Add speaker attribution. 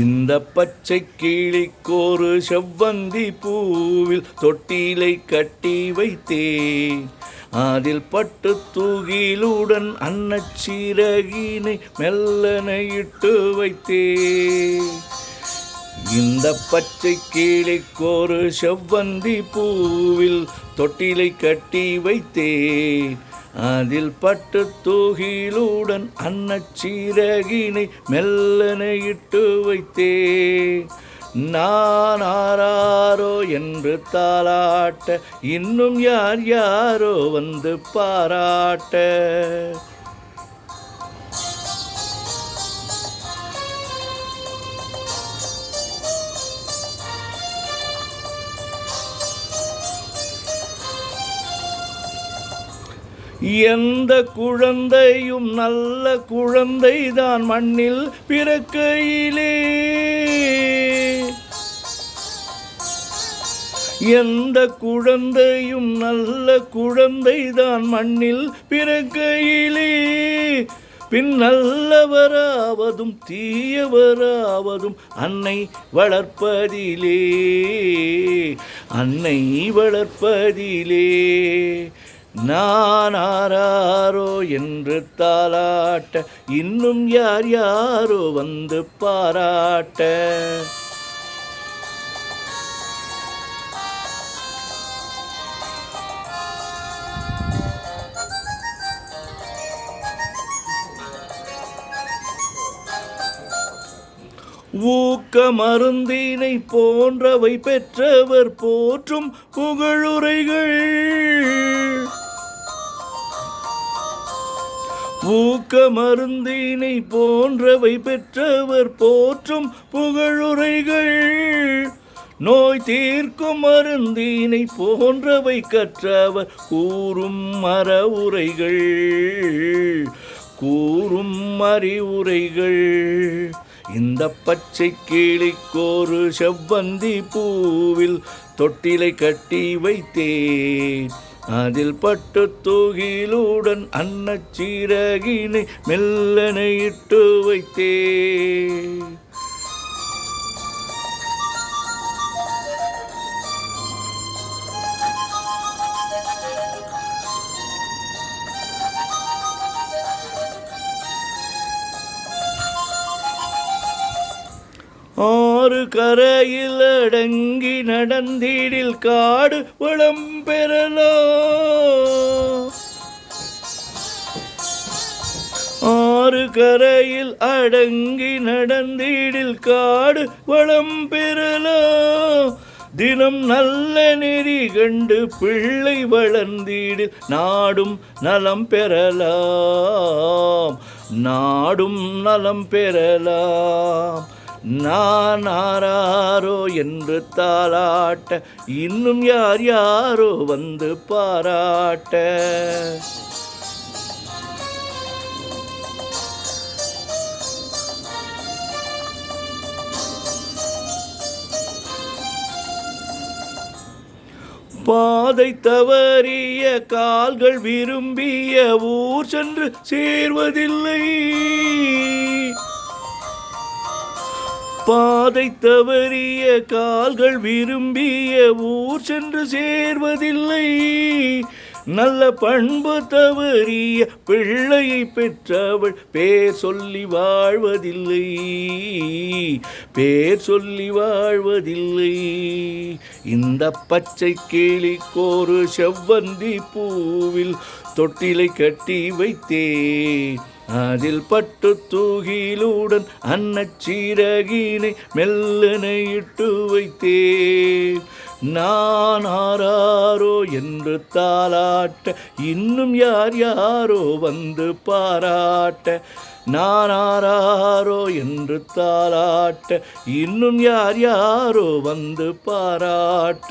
Speaker 1: இந்த பச்சை கிளிக்கோரு செவ்வந்தி பூவில் தொட்டிலை கட்டி வைத்தேன். அதில் பட்டு தூகிலுடன் அன்னச்சீரகினை மெல்லனை இட்டு வைத்தேன். இந்த பச்சை கிளிக்கோரு செவ்வந்தி பூவில் தொட்டிலை கட்டி வைத்தேன். அதில் பட்டு தூகிலுடன் அன்னச்சீரகினை மெல்லனை இட்டு வைத்தேன். நான் ஆராரோ என்று தாலாட்ட, இன்னும் யார் யாரோ வந்து பாராட்ட. எந்த குழந்தையும் நல்ல குழந்தைதான் மண்ணில் பிறக்கையிலே. எந்த குழந்தையும் நல்ல குழந்தைதான் மண்ணில் பிறக்கையிலே. பின் நல்லவராவதும் தீயவராவதும் அன்னை வளர்ப்பதிலே, அன்னை வளர்ப்பதிலே. நான் ஆராரோ என்று தாலாட்ட, இன்னும் யார் யாரோ வந்து பாராட்ட. ஊக்க மருந்தினை போன்றவை பெற்றவர் போற்றும் புகழுரைகள். ஊக்க மருந்தினை போன்றவை பெற்றவர் போற்றும் புகழுரைகள். நோய் தீர்க்கும் மருந்தினை போன்றவை கற்றவர் கூறும் மரவுரைகள், கூறும் அறிவுரைகள். இந்த பச்சை கிளிக்கோரு செவ்வந்தி பூவில் தொட்டிலை கட்டி வைத்தேன். அதில் பட்டு தூகிலுடன் அன்னச்சீரகினை மெல்லனை இட்டு வைத்தேன். ஆறு கரையில் அடங்கி நடந்திடில் காடு வளம் பெறலாம். ஆறு கரையில் அடங்கி நடந்திடில் காடு வளம் பெறலாம். தினம் நல்ல நெறி கண்டு பிள்ளை வளர்ந்திடில் நாடும் நலம் பெறலாம், நாடும் நலம் பெறலாம். நான் ஆராரோ என்று தாலாட்ட, இன்னும் யார் யாரோ வந்து பாராட்ட. பாதை தவறிய கால்கள் விரும்பிய ஊர் சென்று சேர்வதில்லை. பாதை தவறிய கால்கள் விரும்பிய ஊர் சென்று சேர்வதில்லை. நல்ல பண்பு தவறிய பிள்ளையை பெற்றவள் பேர் சொல்லி வாழ்வதில்லை, பேர் சொல்லி வாழ்வதில்லை. இந்த பச்சை கிளிக்கோரு செவ்வந்தி பூவில் தொட்டிலை கட்டி வைத்தேன். அதில் பட்டு தூகிலுடன் அன்னச்சீரகினை மெல்லனை இட்டு வைத்தேன். நான் ஆராரோ என்று தாலாட்ட, இன்னும் யார் யாரோ வந்து பாராட்ட. நான் ஆராரோ என்று தாலாட்ட, இன்னும் யார் யாரோ வந்து பாராட்ட.